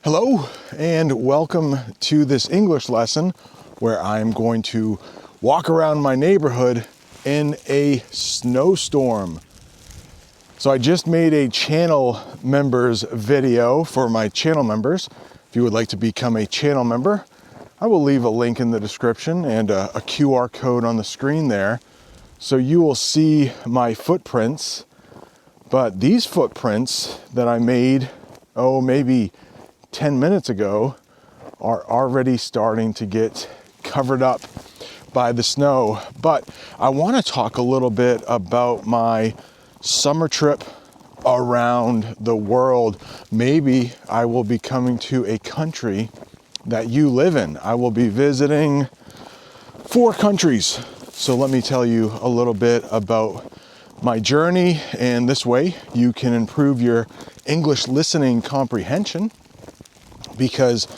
Hello and welcome to this English lesson where I'm going to walk around my neighborhood in a snowstorm. So I just made a channel members video for my channel members. If you would like to become a channel member, I will leave a link in the description and a QR code on the screen there. So you will see my footprints, but these footprints that I made, maybe 10 minutes ago, are already starting to get covered up by the snow. But I want to talk a little bit about my summer trip around the world. Maybe I will be coming to a country that you live in. I will be visiting 4 countries. So let me tell you a little bit about my journey, and this way you can improve your English listening comprehension, because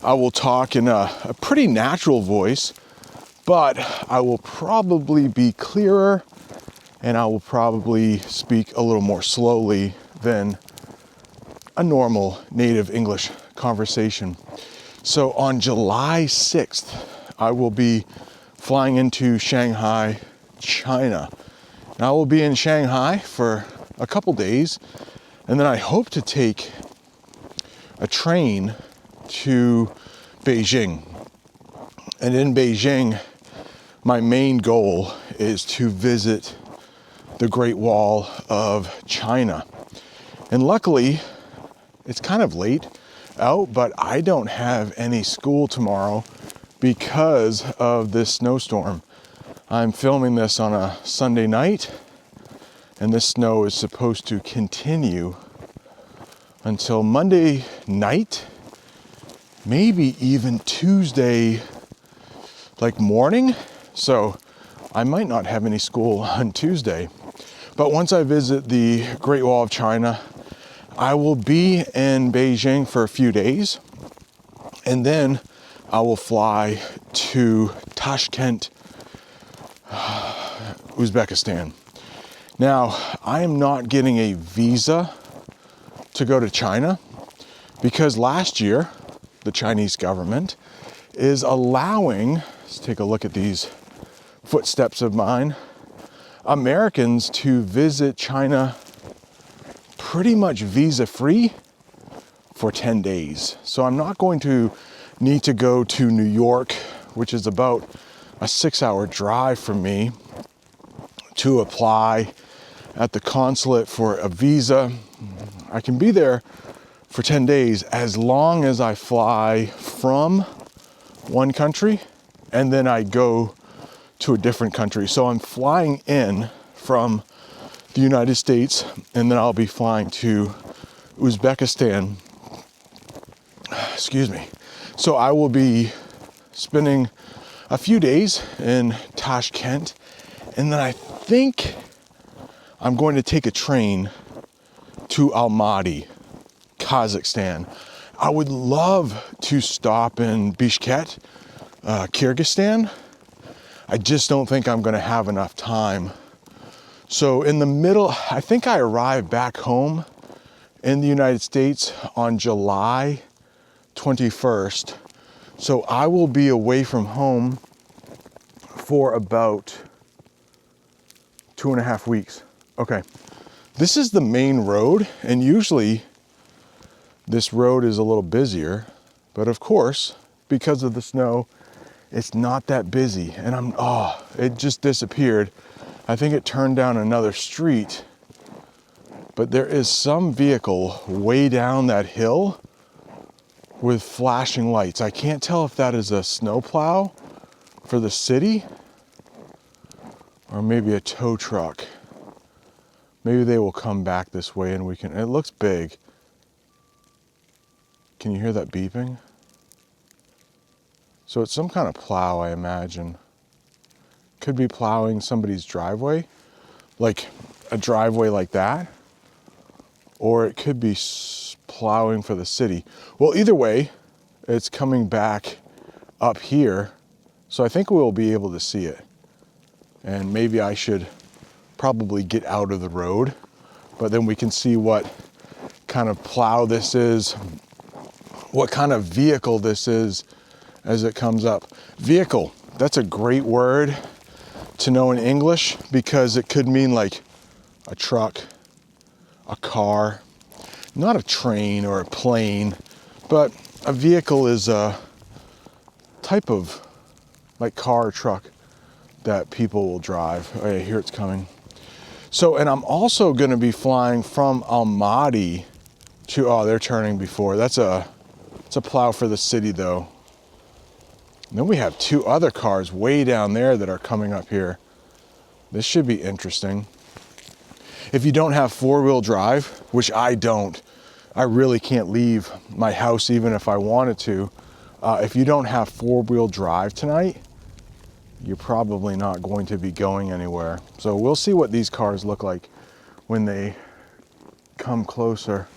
I will talk in a pretty natural voice, but I will probably be clearer and I will probably speak a little more slowly than a normal native English conversation. So on July 6th, I will be flying into Shanghai, China. And I will be in Shanghai for a couple days, and then I hope to take a train to Beijing. And in Beijing, my main goal is to visit the Great Wall of China. And luckily, it's kind of late out, but I don't have any school tomorrow because of this snowstorm. I'm filming this on a Sunday night, and this snow is supposed to continue until Monday night, maybe even Tuesday, morning. So I might not have any school on Tuesday. But once I visit the Great Wall of China, I will be in Beijing for a few days, and then I will fly to Tashkent, Uzbekistan. Now, I am not getting a visa to go to China because last year, the Chinese government is allowing, let's take a look at these footsteps of mine, Americans to visit China pretty much visa-free for 10 days. So I'm not going to need to go to New York, which is about a 6-hour drive from me, to apply at the consulate for a visa. I can be there for 10 days as long as I fly from one country and then I go to a different country. So I'm flying in from the United States, and then I'll be flying to Uzbekistan. Excuse me. So I will be spending a few days in Tashkent, and then I think I'm going to take a train to Almaty, Kazakhstan. I would love to stop in Bishkek, Kyrgyzstan. I just don't think I'm going to have enough time. So in the middle, I think I arrived back home in the United States on July 21st. So I will be away from home for about 2.5 weeks. Okay, this is the main road, and usually this road is a little busier, but of course, because of the snow, it's not that busy. And it just disappeared. I think it turned down another street, but there is some vehicle way down that hill with flashing lights. I can't tell if that is a snowplow for the city or maybe a tow truck. Maybe they will come back this way and it looks big. Can you hear that beeping? So it's some kind of plow, I imagine. Could be plowing somebody's driveway, like a driveway like that, or it could be plowing for the city. Well, either way, it's coming back up here, so I think we'll be able to see it. And maybe I should probably get out of the road, but then we can see what kind of plow this is what kind of vehicle this is as it comes up. Vehicle, that's a great word to know in English because it could mean like a truck, a car, not a train or a plane, but a vehicle is a type of like car or truck that people will drive. Oh yeah, here it's coming. So, and I'm also going to be flying from Almaty to, oh, they're turning before. It's a plow for the city though. And then we have two other cars way down there that are coming up here. This should be interesting. If you don't have four-wheel drive, which I don't, I really can't leave my house even if I wanted to. If you don't have four-wheel drive tonight, you're probably not going to be going anywhere. So we'll see what these cars look like when they come closer.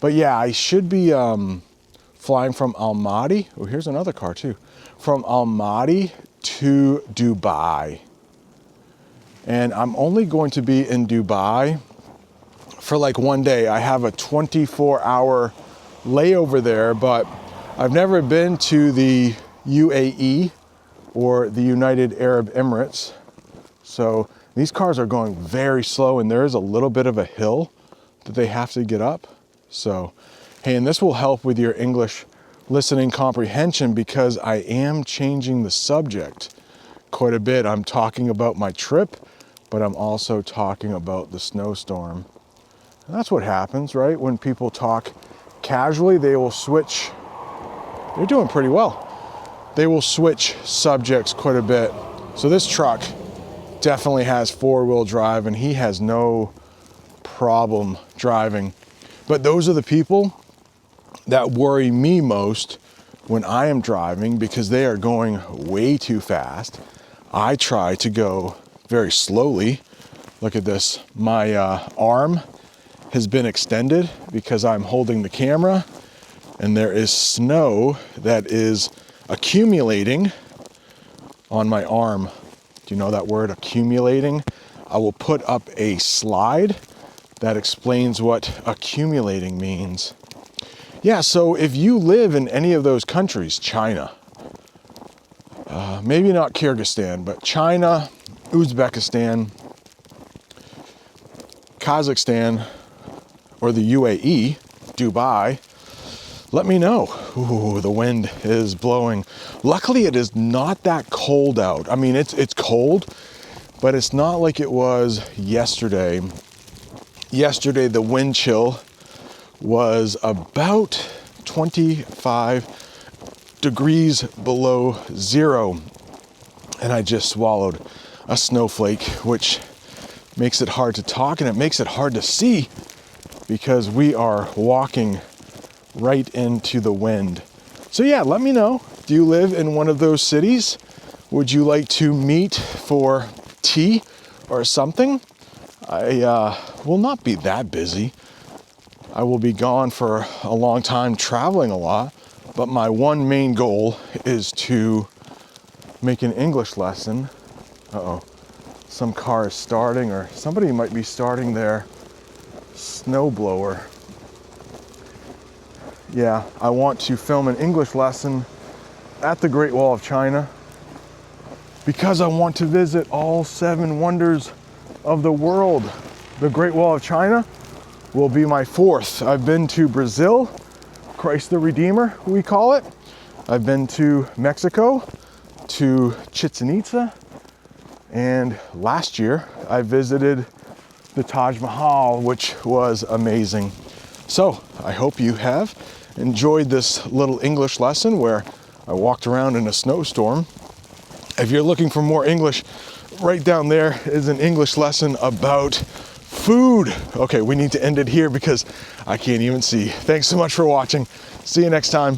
But yeah, I should be flying from Almaty. Oh, here's another car too. From Almaty to Dubai. And I'm only going to be in Dubai for like one day. I have a 24-hour layover there, but I've never been to the UAE or the United Arab Emirates. So these cars are going very slow and there is a little bit of a hill that they have to get up. So, hey, and this will help with your English listening comprehension because I am changing the subject quite a bit. I'm talking about my trip, but I'm also talking about the snowstorm. And that's what happens, right? When people talk casually, they will switch. They're doing pretty well. They will switch subjects quite a bit. So this truck definitely has four-wheel drive and he has no problem driving. But those are the people that worry me most when I am driving because they are going way too fast. I try to go very slowly. Look at this. My arm has been extended because I'm holding the camera and there is snow that is accumulating on my arm. Do you know that word, accumulating? I will put up a slide that explains what accumulating means. Yeah, so if you live in any of those countries, China, maybe not Kyrgyzstan, but China, Uzbekistan, Kazakhstan, or the UAE, Dubai, let me know. Ooh, the wind is blowing. Luckily, it is not that cold out. I mean, it's cold, but it's not like it was yesterday. Yesterday, the wind chill was about 25 degrees below zero. And I just swallowed a snowflake, which makes it hard to talk and it makes it hard to see because we are walking right into the wind. So yeah, let me know. Do you live in one of those cities? Would you like to meet for tea or something? I will not be that busy. I will be gone for a long time, traveling a lot, but my one main goal is to make an English lesson. Uh-oh, some car is starting, or somebody might be starting their snowblower. Yeah, I want to film an English lesson at the Great Wall of China because I want to visit all 7 wonders of the world. The Great Wall of China will be my 4th. I've been to Brazil, Christ the Redeemer, we call it. I've been to Mexico, to Chichen Itza, and last year I visited the Taj Mahal, which was amazing. So I hope you have enjoyed this little English lesson where I walked around in a snowstorm. If you're looking for more English, right down there is an English lesson about food. Okay, we need to end it here because I can't even see. Thanks so much for watching. See you next time.